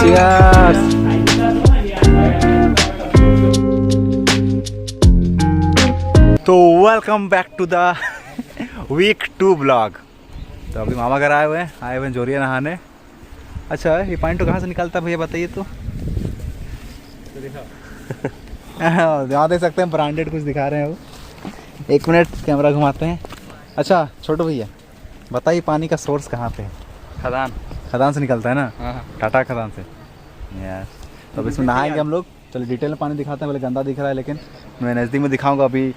Cheers. तो welcome back to the week 2 blog. तो अभी मामा घर आए हुए हैं जोरिया नहाने। अच्छा, ये पानी तो कहाँ से निकलता है भैया बताइए तो। यहाँ देख सकते हैं, ब्रांडेड कुछ दिखा रहे हैं वो। 1 मिनट कैमरा घुमाते हैं। अच्छा छोटू भैया बताइए, पानी का सोर्स कहाँ पे है? खदान से निकलता है ना? टाटा खदान से। यस, तो अब इसमें नहाएंगे हम लोग। चलो डिटेल में पानी दिखाते हैं। पहले गंदा दिख रहा है लेकिन मैं नज़दीक में दिखाऊंगा। अभी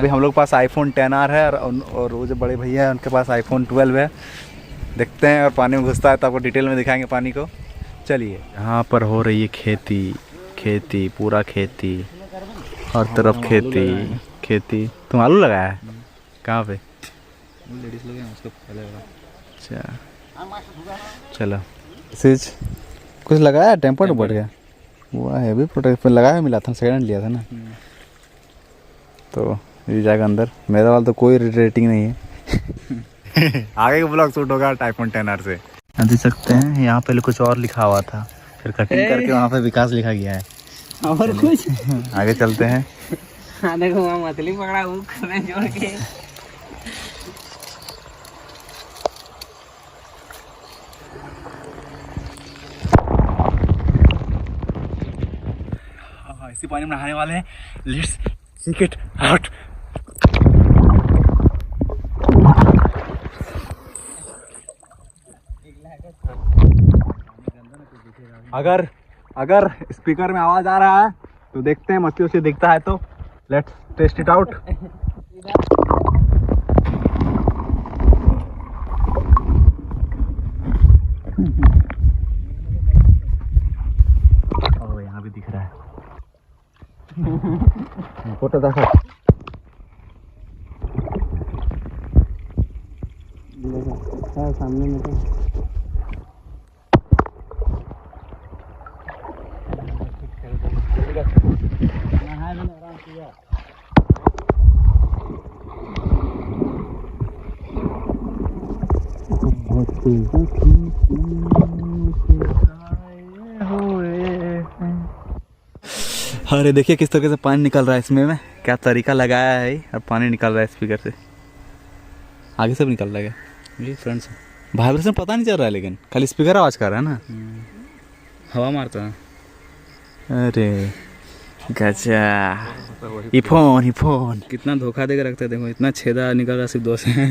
हम लोग पास iPhone XR है और वो जो बड़े भैया हैं उनके पास iPhone 12 है। देखते हैं और पानी में घुसता है तो आपको डिटेल में दिखाएंगे पानी को। चलिए, यहाँ पर हो रही है खेती, पूरा खेती, हर तरफ खेती। तुम आलू लगाया है? कहाँ पे? लेडीज लोग हैं उसको पहले लगा। अच्छा चलो, सिच कुछ लगाया? टेम्पर बढ़ गया। वो हैवी प्रोडक्ट पर लगाया, मिला था, सेकंड लिया था ना। तो ये जाएगा अंदर। मेरा वाला तो कोई रेटिंग नहीं है। आगे का ब्लॉग शूट होगा iPhone XR से। देख सकते हैं यहाँ पहले कुछ और लिखा हुआ था, फिर कटिंग करके वहाँ पे विकास लिखा गया है। और कुछ आगे चलते हैं। देखो वहाँ मछली पकड़ा जोड़ के। इसी पानी में नहाने वाले हैं। Let's check it out. अगर स्पीकर में आवाज आ रहा है तो देखते हैं, मछली उसे दिखता है तो लेट्स टेस्ट इट आउट। ओ यहाँ भी दिख रहा है। फोटो देखो, सामने में तो अरे देखिए किस तरीके से पानी निकल रहा है इसमें। में क्या तरीका लगाया है और पानी निकल रहा है स्पीकर से। आगे से भी निकल रहा है जी फ्रेंड्स। वाइब्रेशन पता नहीं चल रहा है लेकिन खाली स्पीकर आवाज कर रहा है ना, हवा मारता है। अरे गजा, ये फोन कितना धोखा देकर रखते हैं। देखो इतना छेदा निकल रहा सिर्फ 2 से।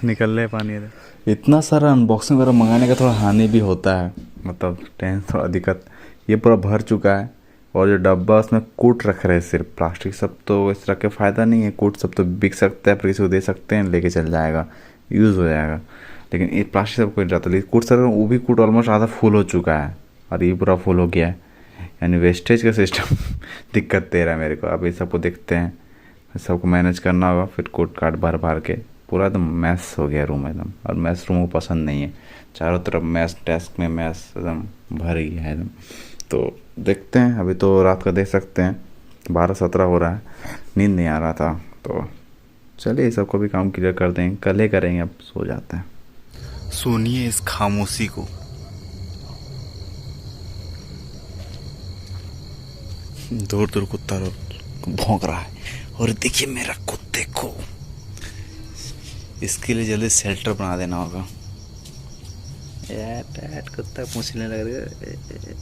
निकल रहे पानी। इतना सारा अनबॉक्सिंग वगैरह मंगाने का थोड़ा हानि भी होता है, मतलब टेंशन थोड़ा दिक्कत। ये पूरा भर चुका है और जो डब्बा उसमें कूट रख रहे हैं सिर्फ प्लास्टिक। सब तो इस तरह के फ़ायदा नहीं है। कूट सब तो बिक सकता है, फिर किसी को दे सकते हैं, लेके चल जाएगा, यूज़ हो जाएगा। लेकिन ये प्लास्टिक सब कोई जाता है। कूट सर वो भी कूट ऑलमोस्ट आधा फुल हो चुका है और ये पूरा फुल हो गया है। यानी वेस्टेज का सिस्टम दिक्कत दे रहा है मेरे को। अब ये सबको देखते हैं, सबको मैनेज करना होगा। फिर कोट कार्ड भर के पूरा एकदम मैस हो गया रूम एकदम। और मैस रूम को पसंद नहीं है। चारों तरफ मैस, डेस्क में मैस एकदम भर गया है एकदम। तो देखते हैं। अभी तो रात का देख सकते हैं 12-17 हो रहा है। नींद नहीं आ रहा था तो चलिए सबको भी काम क्लियर कर देंगे, कल ही करेंगे। अब सो जाते हैं। सुनिए इस खामोशी को। दूर दूर कुत्ता भौंक रहा है और देखिए मेरा कुत्ते को। इसके लिए जल्दी शेल्टर बना देना होगा। यार कुत्ता पूछने लग रहा है।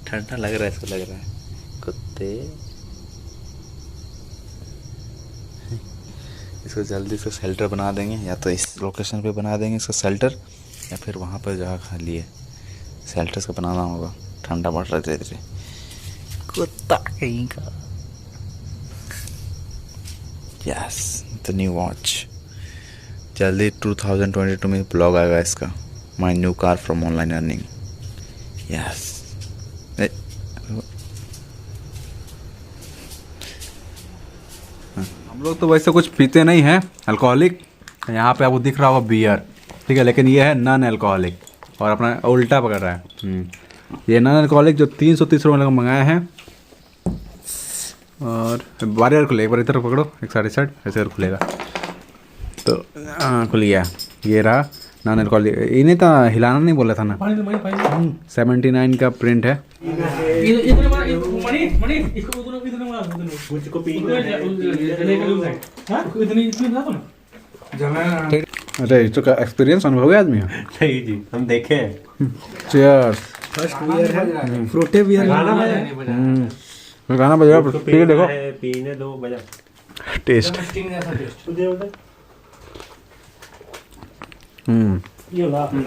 ठंडा लग रहा है इसको, लग रहा है कुत्ते। इसको जल्दी से शेल्टर बना देंगे, या तो इस लोकेशन पे बना देंगे इसका शेल्टर, या फिर वहाँ पर जगह खाली है शेल्टर इसका बनाना होगा। ठंडा बढ़ रहा है धीरे धीरे। कुत्ता कहीं का। Yes, the new watch. जल्दी 2022 में ब्लॉग आएगा इसका, my new car from online earning. Yes, हम लोग तो वैसे कुछ पीते नहीं हैं अल्कोहलिक। यहाँ पे आपको दिख रहा होगा बियर, ठीक है, लेकिन ये है नॉन अल्कोहलिक। और अपना उल्टा पकड़ रहा है। ये नॉन अल्कोहलिक जो 330 रुपये का मंगाया है। और बार खुलेगा, एक बार इधर पकड़ो, एक साइड ऐसे खुलेगा तो खुल गया। ये रहा ना नेल कॉलिंग इन्हें तो हिलाना नहीं बोला था ना। 79 का प्रिंट है। अरे इसका एक्सपीरियंस अनुभव है आदमी। नहीं जी, हम देखे हैं। चीयर्स। फर्स्ट बियर है, फ्रूटे बियर गाना बजा पी के देखो। पीने दो बजा। टेस्ट।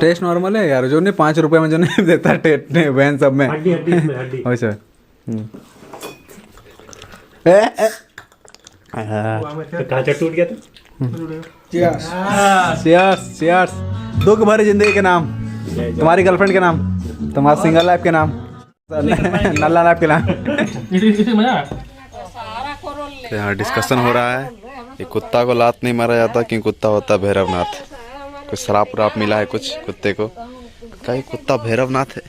टेस्ट नॉर्मल है यार, जो नहीं 5 रुपए में जो नहीं देता टेस्ट ने वैन सब में। हड्डी हड्डी इसमें हड्डी। वैसे कांचा टूट गया था। चीयर्स। दुख भरी जिंदगी के नाम, तुम्हारी गर्लफ्रेंड के नाम, तुम्हारा सिंगल लाइफ के नाम, नल्ला लाइफ के नाम। यहाँ डिस्कशन हो रहा है कि कुत्ता को लात नहीं मारा जाता क्योंकि कुत्ता होता है भैरवनाथ। कुछ शराब वराब मिला है कुछ कुत्ते को। क्या ये कुत्ता भैरवनाथ है?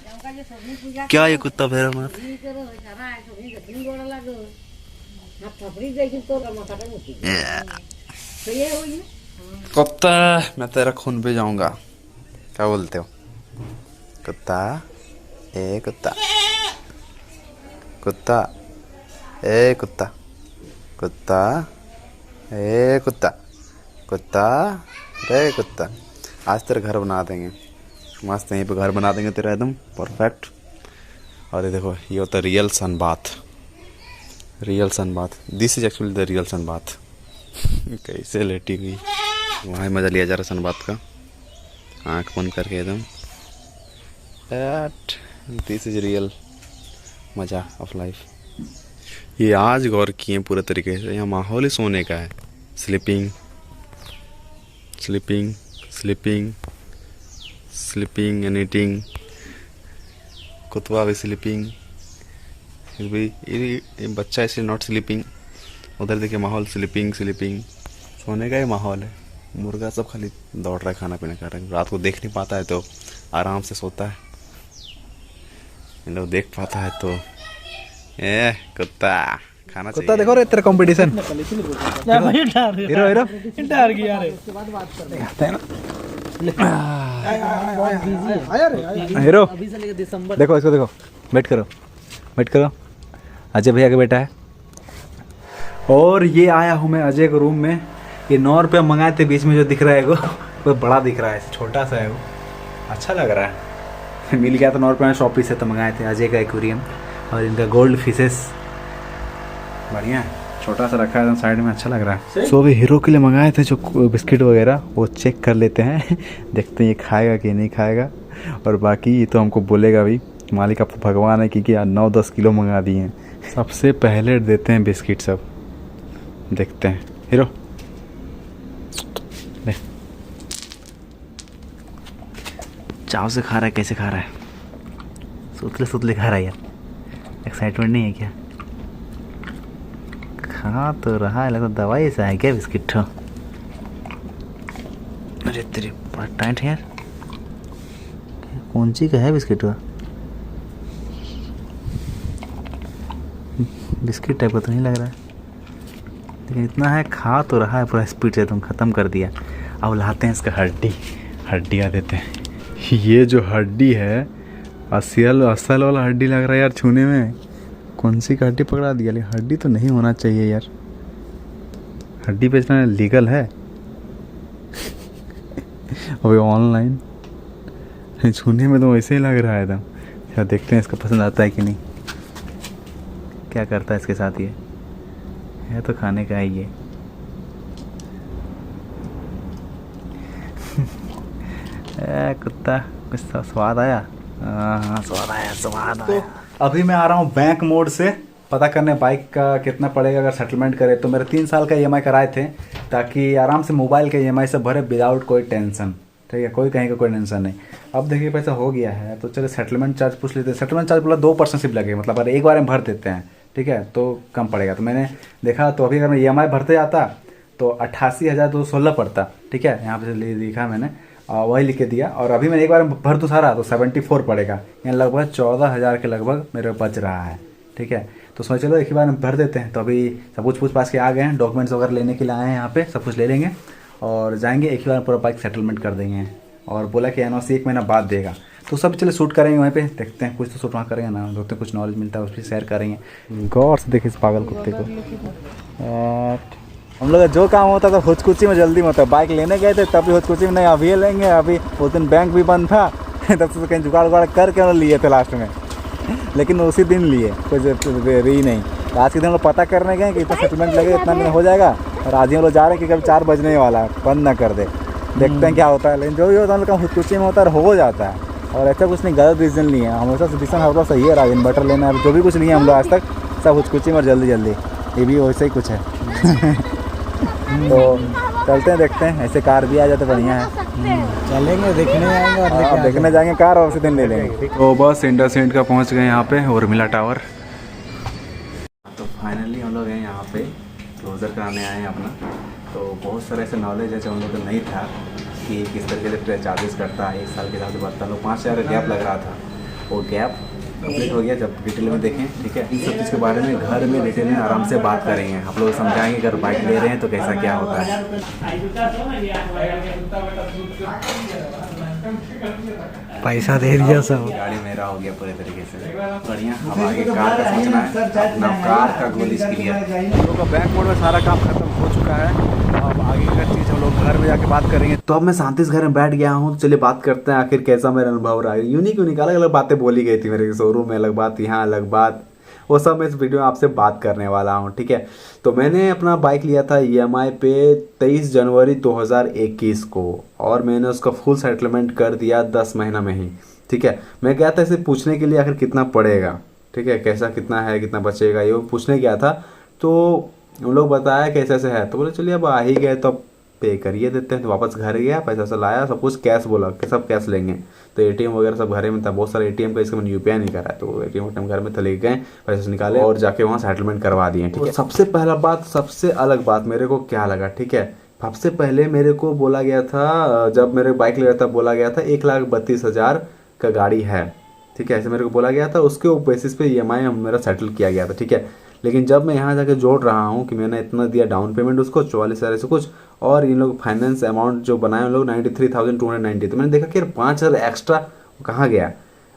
क्या ये कुत्ता भैरवनाथ है? कुत्ता मैं तेरा खून पे जाऊंगा। क्या बोलते हो? कुत्ता ए कुत्ता, कुत्ता ए कुत्ता, कुत्ता ए कुत्ता, कुत्ता रे कुत्ता। आज तेरा घर बना देंगे मस्त, यहीं पे घर बना देंगे तेरा एकदम परफेक्ट। और ये देखो ये होता है real sun bath. Real sun bath, this is actually the real sun bath. कैसे लेटी हुई, वहाँ मज़ा लिया जा रहा सन बाथ का, आँख बंद करके एकदम। दिस इज रियल मज़ा ऑफ लाइफ। ये आज गौर किए पूरे तरीके से, यहाँ माहौल ही सोने का है। Sleeping sleeping sleeping sleeping and eating. कुत्ता भी स्लीपिंग, ये बच्चा इसे नॉट स्लीपिंग। उधर देखिए माहौल स्लीपिंग स्लीपिंग, सोने का ही माहौल है। मुर्गा सब खाली दौड़ रहा है, खाना पीना खा रहा है। रात को देख नहीं पाता है तो आराम से सोता है, इन लोग देख पाता है तो कुत्ता खाना कुत्ता देखो रे तेरा कंपटीशन। हीरो हीरो हीरो देखो इसको, देखो वेट करो। अजय भैया का बेटा है। और ये आया हूँ मैं अजय के रूम में। ये 9 रुपये मंगाए थे, बीच में जो दिख रहा है वो बड़ा दिख रहा है, छोटा सा है वो, अच्छा लग रहा है। मिल गया था 9 रुपये में, शॉपी से तो मंगाए थे अजय का एक्वेरियम। और इनका गोल्ड फिशेस बढ़िया है, छोटा सा रखा है साइड में, अच्छा लग रहा है। सो अभी हीरो के लिए मंगाए थे जो बिस्किट वगैरह, वो चेक कर लेते हैं। देखते हैं ये खाएगा कि नहीं खाएगा। और बाकी ये तो हमको बोलेगा भी, मालिक आप भगवान है क्योंकि 9-10 किलो मंगा दिए हैं। सबसे पहले देते हैं बिस्किट सब, देखते हैं। हीरो ले, चाव से खा रहा है, कैसे खा रहा है? सुतले खा रहा है यार, एक्साइटमेंट नहीं है क्या? खा तो रहा है, लगता दवाई से है क्या बिस्किट? अरे तेरी बड़ा टाइट है यार, कौन सी का है बिस्किट? बिस्किट टाइप का तो नहीं लग रहा है, लेकिन इतना है, खा तो रहा है पूरा स्पीड से, तुम ख़त्म कर दिया। अब लाते हैं इसका हड्डियाँ देते हैं। ये जो हड्डी है असल वाला हड्डी लग रहा है यार छूने में। कौन सी का हड्डी पकड़ा दिया? लेकिन हड्डी तो नहीं होना चाहिए यार, हड्डी बेचना लीगल है? अभी ऑनलाइन छूने में तो वैसे ही लग रहा है एकदम। क्या देखते हैं इसका पसंद आता है कि नहीं, क्या करता है इसके साथ। ये है तो खाने का है ये। कुत्ता कुछ स्वाद आया? हाँ स्वाद आया। अभी मैं आ रहा हूँ बैंक मोड से पता करने बाइक का कितना पड़ेगा अगर सेटलमेंट करे तो। मेरे 3 साल का EMI कराए थे ताकि आराम से मोबाइल के EMI से भरे विदाउट कोई टेंशन, ठीक है, कोई कहीं का कोई टेंशन नहीं। अब देखिए पैसा हो गया है तो चलिए सेटलमेंट चार्ज पूछ लेते हैं। सेटलमेंट चार्ज बोला 2% सिर्फ लगेगा, मतलब अगर एक बार में भर देते हैं, ठीक है, तो कम पड़ेगा। तो मैंने देखा तो अभी अगर मैं EMI भरते जाता तो 88,216 पड़ता, ठीक है, यहाँ पे लिखा मैंने, वही लिख के दिया। और अभी मैं एक बार भर दूँ सारा तो 74 पड़ेगा, यहाँ लगभग 14,000 के लगभग मेरे बच रहा है, ठीक है। तो सोच चलो एक ही बार भर देते हैं। तो अभी सब कुछ पूछ पास के आ गए हैं, डॉक्यूमेंट्स वगैरह लेने के लिए आए हैं यहाँ पे, सब कुछ ले लेंगे और जाएंगे एक ही बार पूरा बाइक सेटलमेंट कर देंगे। और बोला कि एनओसी 1 महीना बाद देगा। तो सब चले शूट करेंगे वहीं पे, देखते हैं कुछ तो शूट वहाँ करेंगे ना, देखते हैं कुछ नॉलेज मिलता है उस पर शेयर करेंगे। गौर से देखिए इस पागल कुत्ते को। हम लोग का जो काम होता था हुचकुची में जल्दी में होता है। बाइक लेने गए थे तब भी हुचकुची में, नहीं अभी लेंगे, अभी उस दिन बैंक भी बंद था तब से कहीं जुगाड़ उगाड़ करके हम लिए थे लास्ट में, लेकिन उसी दिन लिए, कोई रही नहीं। तो आज के दिन हम लोग पता करने गए कि इतना सेटलमेंट लगेगा, इतना में हो जाएगा, और आज ही हम लोग जा रहे हैं कि कभी 4 बजने वाला है, बंद ना कर दे, देखते हैं क्या होता है। लेकिन जो भी होता है हम लोग का खुदकुशी में होता है, हो जाता है। और ऐसा कुछ नहीं, गलत डिसीजन लिए हैं हमेशा, डिसीजन हमारा सही है रहा। इन्वर्टर लेना है, जो भी कुछ लिए हम लोग आज तक सब खुदकुशी में, जल्दी जल्दी ये भी वैसे ही कुछ है। तो चलते हैं, देखते हैं, ऐसे कार भी आ जाए तो बढ़िया है। चलेंगे, देखने आएंगे और हाँ, देखने जाएंगे कार और उसी दिन ले लेंगे। तो बस इंडस इंड का पहुंच गए यहाँ पे, उर्मिला टावर। तो फाइनली हम लोग हैं यहाँ पे, क्लोजर कराने आए हैं अपना। तो बहुत सारे ऐसे नॉलेज है जो हम लोग को नहीं था कि किस तरीके से चार्जेस करता है, 1 साल के हिसाब से बढ़ता है। लोग 5,000 का गैप लग रहा था, वो गैप कंप्लीट हो गया जब डिटेल में देखें। ठीक है, इन सब चीज़ के बारे में घर में डिटेल में आराम से बात करेंगे, आप लोग समझाएंगे अगर बाइक ले रहे हैं तो कैसा क्या होता है। पैसा दे दिया सब। गाड़ी मेरा हो गया पूरे तरीके से बढ़िया। अब आगे कार का सोचना है, अपना कार का गोल क्लियर। हम लोग का बैक मोड में सारा काम खत्म हो चुका है। अब आगे का चीज़ हम लोग घर में जाके बात करेंगे। तो अब मैं शांति से घर में बैठ गया हूँ, तो चलिए बात करते हैं आखिर कैसा मेरा अनुभव रहा है। यूनिक अलग अलग बातें बोली गई थी मेरे शोरूम में, अलग बात, यहाँ अलग बात, वो सब मैं इस वीडियो में आपसे बात करने वाला हूँ। ठीक है, तो मैंने अपना बाइक लिया था EMI पे 23 जनवरी 2021 को, और मैंने उसका फुल सेटलमेंट कर दिया 10 महीना में ही। ठीक है, मैं गया था इसे पूछने के लिए आखिर कितना पड़ेगा, ठीक है, कैसा कितना है, कितना बचेगा, ये पूछने गया था। तो उन लोग बताया कैसे ऐसे है, तो बोले चलिए अब आ ही गए तो अब पे करिए देते हैं। तो वापस घर गया, पैसा से लाया, सब कुछ कैश, बोला कि सब कैश लेंगे। तो ATM वगैरह सब घर में था, बहुत सारे ATM का, इसका मैंने UPI नहीं करा, तो ATM घर में था, ले गए पैसे से निकाले और जाके वहाँ सेटलमेंट करवा दिए। ठीक है, सबसे पहला बात, सबसे अलग बात मेरे को क्या लगा, ठीक है, सबसे पहले मेरे को बोला गया था, जब मेरे बाइक लिया था बोला गया था 1,32,000 का गाड़ी है। ठीक है, ऐसे मेरे को बोला गया था, उसके बेसिस पे EMI मेरा सेटल किया गया था। ठीक है, लेकिन जब मैं यहाँ जाके जोड़ रहा हूँ कि मैंने इतना दिया डाउन पेमेंट उसको 44,000 से कुछ, और इन लोग फाइनेंस अमाउंट जो बनाए उन लोग 93,290, तो मैंने देखा कि यार 5,000 एक्स्ट्रा कहाँ गया,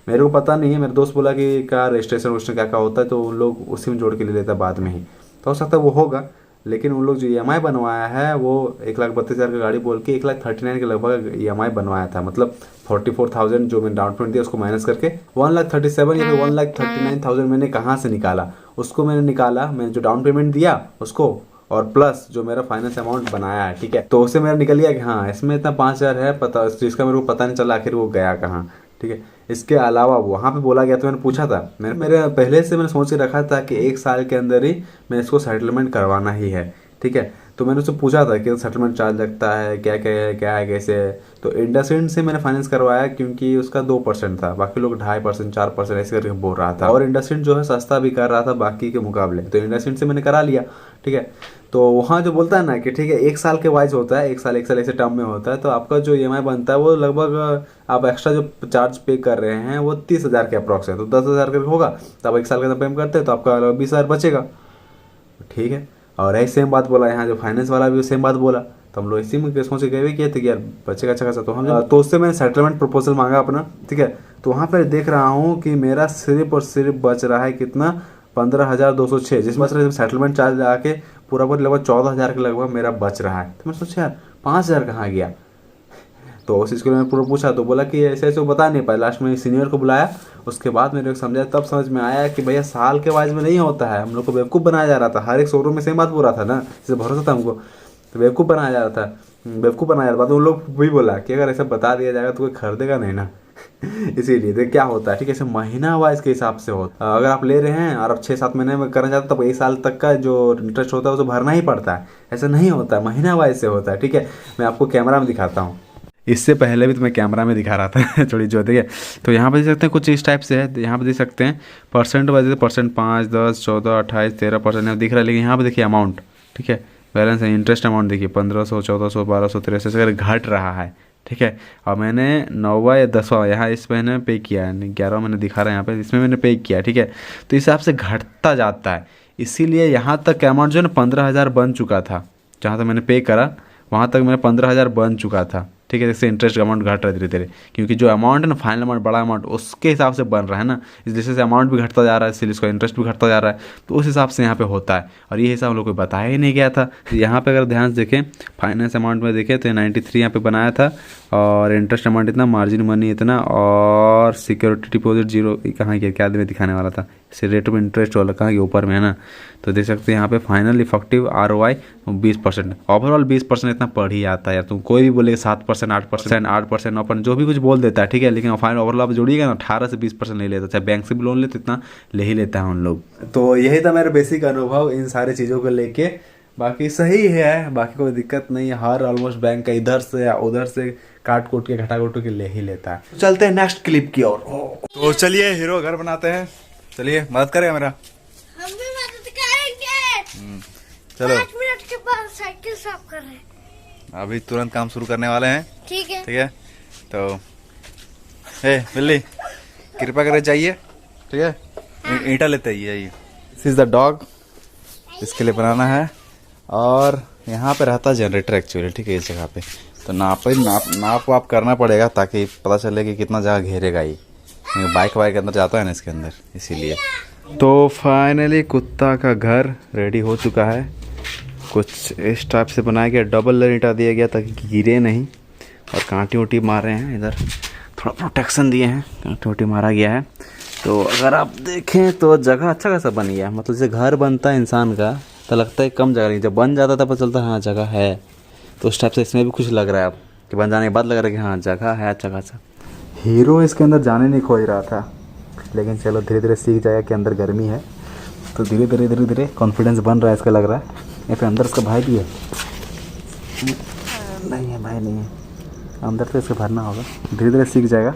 मेरे को पता नहीं है। मेरे दोस्त बोला कि का रजिस्ट्रेशन क्या क्या होता है, तो उन लोग उसी में जोड़ के ले लेता बाद में ही, तो हो सकता है वो होगा। लेकिन उन लोग जो EMI बनवाया है वो 1,32,000 की गाड़ी बोल के 1,39,000 के लगभग EMI बनवाया था, मतलब 44,000 जो मैंने डाउन पेमेंट दिया उसको माइनस करके 1,37,000 या फिर 1,39,000 मैंने कहाँ से निकाला, उसको मैंने निकाला, मैंने जो डाउन पेमेंट दिया उसको, और प्लस जो मेरा फाइनेंस अमाउंट बनाया है। ठीक है, तो उससे मेरा निकल गया कि हाँ इसमें इतना 5,000 है, पता जिसका मेरे को पता नहीं चला आखिर वो गया कहाँ। ठीक है, इसके अलावा वहाँ पे बोला गया, तो मैंने पूछा था, मेरे पहले से मैंने सोच के रखा था कि 1 साल के अंदर ही मैं इसको सेटलमेंट करवाना ही है। ठीक है, तो मैंने उससे पूछा था कि सेटलमेंट चार्ज लगता है, क्या क्या है कैसे है। तो इंडसइंड से मैंने फाइनेंस करवाया क्योंकि उसका 2% था, बाकी लोग 2.5% 4% ऐसे करके बोल रहा था, और इंडसइंड जो है सस्ता भी कर रहा था बाकी के मुकाबले, तो इंडसइंड से मैंने करा लिया। ठीक है, तो वहाँ जो बोलता है ना कि ठीक है 1 साल के वाइज होता है, 1 साल ऐसे टर्म में होता है, तो आपका जो EMI बनता है वो लगभग आप एक्स्ट्रा जो चार्ज पे कर रहे हैं वो 30,000 के अप्रॉक्स है, तो 10,000 का होगा, तो आप 1 साल का अंदर पेमेंट करते हैं तो आपका 20,000 बचेगा। ठीक है, और यही सेम बात बोला यहाँ जो फाइनेंस वाला भी सेम बात बोला, तो हम लोग इसी में सोच के गए भी किए थे कि यार बचेगा अच्छा खासा। तो हम तो उससे मैंने सेटलमेंट प्रपोजल मांगा अपना। ठीक है, तो वहाँ पर देख रहा हूँ कि मेरा सिर्फ और सिर्फ बच रहा है कितना, 15,206, जिसमें सेटलमेंट चार्ज लगा के पूरा लगभग 14,000 के लगभग मेरा बच रहा है। तो मैं सोचा यार 5,000 कहाँ गया, तो उस चीज़ को मैंने पूरा पूछा, तो बोला कि ऐसे ऐसे बता नहीं पाया। लास्ट में सीनियर को बुलाया, उसके बाद मेरे को समझाया, तब समझ में आया कि भैया साल के वाइज में नहीं होता है, हम लोग को बेवकूफ़ बनाया जा रहा था। हर एक शोरूम में सेम बात बोल रहा था ना, जिससे भरोसा था हमको, तो बेवकूफ़ बनाया जा रहा था, बेवकूफ़ बनाया जा रहा था। तो उन लोग भी बोला कि अगर ऐसा बता दिया जाएगा तो कोई खरीदेगा नहीं ना। इसीलिए देख क्या होता है, ठीक है, ऐसे महीना वाइज के हिसाब से होता है। अगर आप ले रहे हैं और आप 6-7 महीने में करना चाहते हैं तो 1 साल तक का जो इंटरेस्ट होता है उसे भरना ही पड़ता है, ऐसा नहीं होता है, महीना वाइज से होता है। ठीक है, मैं आपको कैमरा में दिखाता हूँ, इससे पहले भी तो मैं कैमरा में दिखा रहा था थोड़ी जो देखिए। तो यहाँ पे देख सकते हैं कुछ इस टाइप से है, तो यहाँ पे देख सकते हैं परसेंट वाइज, परसेंट 5, 10, 14, 28, 13% दिख रहा है, लेकिन यहाँ पे देखिए अमाउंट, ठीक है, बैलेंस है, इंटरेस्ट अमाउंट देखिए 1,500, 1,400, 1,200, 1,300 से घट रहा है। ठीक है, और मैंने 9वां या 10वां यहाँ इस महीने पे किया है, 11वां मैंने दिखा रहा है यहाँ पे, इसमें मैंने पे किया। ठीक है, तो इस हिसाब से घटता जाता है, इसीलिए यहाँ तक अमाउंट जो है ना 15,000 बन चुका था, जहाँ तक मैंने पे करा वहाँ तक मेरा 15,000 बन चुका था। ठीक है। जैसे इंटरेस्ट अमाउंट घट रहा है धीरे धीरे, क्योंकि जो अमाउंट है ना फाइनल अमाउंट बड़ा अमाउंट उसके हिसाब से बन रहा है ना, इस जैसे से अमाउंट भी घटता जा रहा है, इसलिए इसका इंटरेस्ट भी घटता जा रहा है, तो उस हिसाब से यहाँ पे होता है। और ये हिसाब हम लोग को बताया ही नहीं गया था। यहाँ पे अगर ध्यान से देखें फाइनेंस अमाउंट में देखें तो 93 यहाँ पे बनाया था, और इंटरेस्ट अमाउंट इतना, मार्जिन मनी इतना, और सिक्योरिटी डिपॉजिट जीरो। कहाँ गया, क्या में दिखाने वाला था, इसे रेट ऑफ इंटरेस्ट वाला कहाँ गया, ऊपर में है ना। तो देख सकते हैं यहाँ पे फाइनल इफेक्टिव ROI 20%, ओवरऑल 20% इतना पढ़ ही आता है यार। तुम कोई भी बोलेगा 7%, 8%, 8%, 9%, जो भी कुछ बोल देता है, ठीक है, लेकिन फाइनल ओवरऑल आप जोड़िएगा ना 18 से 20% नहीं लेता, चाहे बैंक से भी लोन ले तो इतना ले ही लेता है उन लोग। तो यही था मेरा बेसिक अनुभव इन सारी चीज़ों को लेके। बाकी सही है, बाकी कोई दिक्कत नहीं है। हर ऑलमोस्ट बैंक का इधर से या उधर से काट कूट के घटा घुट के ले ही लेता है। चलते हैं नेक्स्ट क्लिप की ओर। तो चलिए हीरो घर बनाते हैं, चलिए मदद करेगा मेरा। हम भी मदद करेंगे। चलो 5 मिनट के बाद साइकिल साफ कर रहे हैं। अभी तुरंत काम शुरू करने वाले हैं, ठीक है। ठीक है। तो ए बिल्ली कृपा करके जाइए, ठीक है, ईंटा लेते ही। दिस इज द डॉग, इसके लिए बनाना है। और यहाँ पे रहता जनरेटर एक्चुअली, ठीक है, इस जगह पे। तो नाप वाप करना पड़ेगा ताकि पता चले कि कितना जगह घेरेगा ये, बाइक वाइक अंदर जाता है ना इसके अंदर, इसीलिए। तो फाइनली कुत्ता का घर रेडी हो चुका है। कुछ इस टाइप से बनाया गया, डबल लेयर ईंटा दिया गया ताकि गिरे नहीं, और कांटी उंटी मारे हैं इधर, थोड़ा प्रोटेक्शन दिए हैं, कांटी उंटी मारा गया है। तो अगर आप देखें तो जगह अच्छा खासा बन गया है। मतलब जैसे घर बनता है इंसान का तो लगता है कम जगह नहीं, जब बन जाता है तब पता चलता है हाँ जगह है। तो उस टाइप से इसमें भी कुछ लग रहा है अब कि बन जाने के बाद लग रहा है कि हाँ जगह है अच्छा खासा। हीरो इसके अंदर जाने नहीं खोज रहा था, लेकिन चलो धीरे धीरे सीख जाएगा कि अंदर गर्मी है, तो धीरे धीरे कॉन्फिडेंस बन रहा है इसका, लग रहा है। यहाँ पे अंदर इसका भाई भी है, नहीं है भाई नहीं है, अंदर तो इसको भरना होगा। धीरे धीरे सीख जाएगा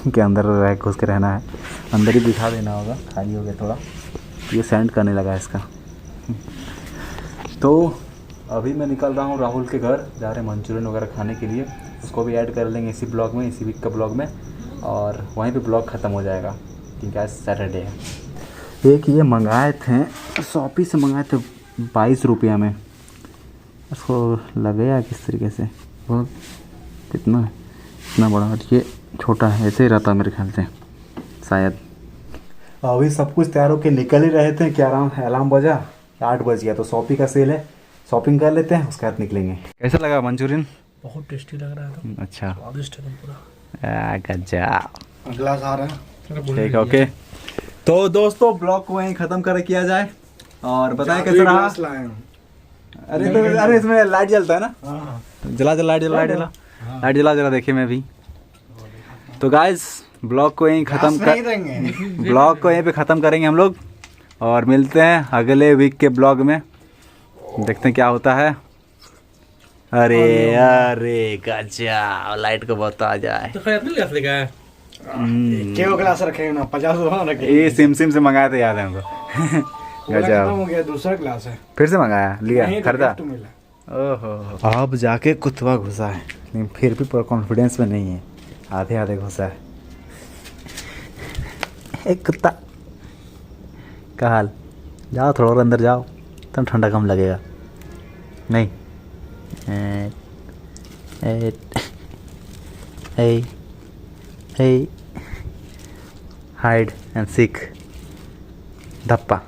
कि अंदर रह घुस के रहना है, अंदर ही दिखा देना होगा। खाली हो गया थोड़ा, ये सैंड करने लगा इसका। तो अभी मैं निकल रहा हूँ राहुल के घर, जा रहे हैं मंचूरियन वगैरह खाने के लिए। उसको भी ऐड कर लेंगे इसी ब्लॉग में, इसी वीक का ब्लॉग में, और वहीं पे ब्लॉग ख़त्म हो जाएगा क्योंकि आज सैटरडे है। एक ये मंगाए थे, शॉपी से मंगाए थे 22 रुपया में। इसको लगेगा किस तरीके से, बहुत कितना इतना बड़ा, और ये छोटा है, ऐसे ही रहता मेरे ख्याल से शायद। अभी सब कुछ तैयार होकर निकल ही रहे थे कि अलार्म बजा, 8 बज गया। तो शॉपी का सेल है, शॉपिंग कर लेते हैं, उसके बाद निकलेंगे। कैसा लगा मंचूरियन? बहुत टेस्टी लग रहा है। अच्छा स्वादिष्ट है पूरा। गजब। ग्लास आ रहा है, ठीक है, ओके। तो दोस्तों ब्लॉग को वहीं ख़त्म कर किया जाए, और बताएं कैसा रहा। अरे तो अरे इसमें लाइट जलता है ना, जला लाइट जला देखिए मैं भी। तो गाइस ब्लॉग को यहीं ख़त्म कर, ब्लॉग को यहीं पे ख़त्म करेंगे हम लोग, और मिलते हैं अगले वीक के ब्लॉग में। देखते हैं क्या होता है। अरे गजब, लाइट को बहुत आ जाए। तो खैर नहीं लेगा है, केवल ग्लास रखेंगे ना, 50 रखेंगे। ये सिम से मंगाए थे, याद है हमको। गजब हो गया, दूसरा ग्लास है, फिर से मंगाया, लिया, खरीदा। मिला। ओहो, अब जाके कुतवा घुसा है, लेकिन फिर भी पूरा कॉन्फिडेंस में नहीं है, आधे आधे घुसा है। एक कुत्ता का हाल, जाओ थोड़ा और अंदर जाओ, तब ठंडा कम लगेगा। नहीं हाइड एंड सीक धप्पा।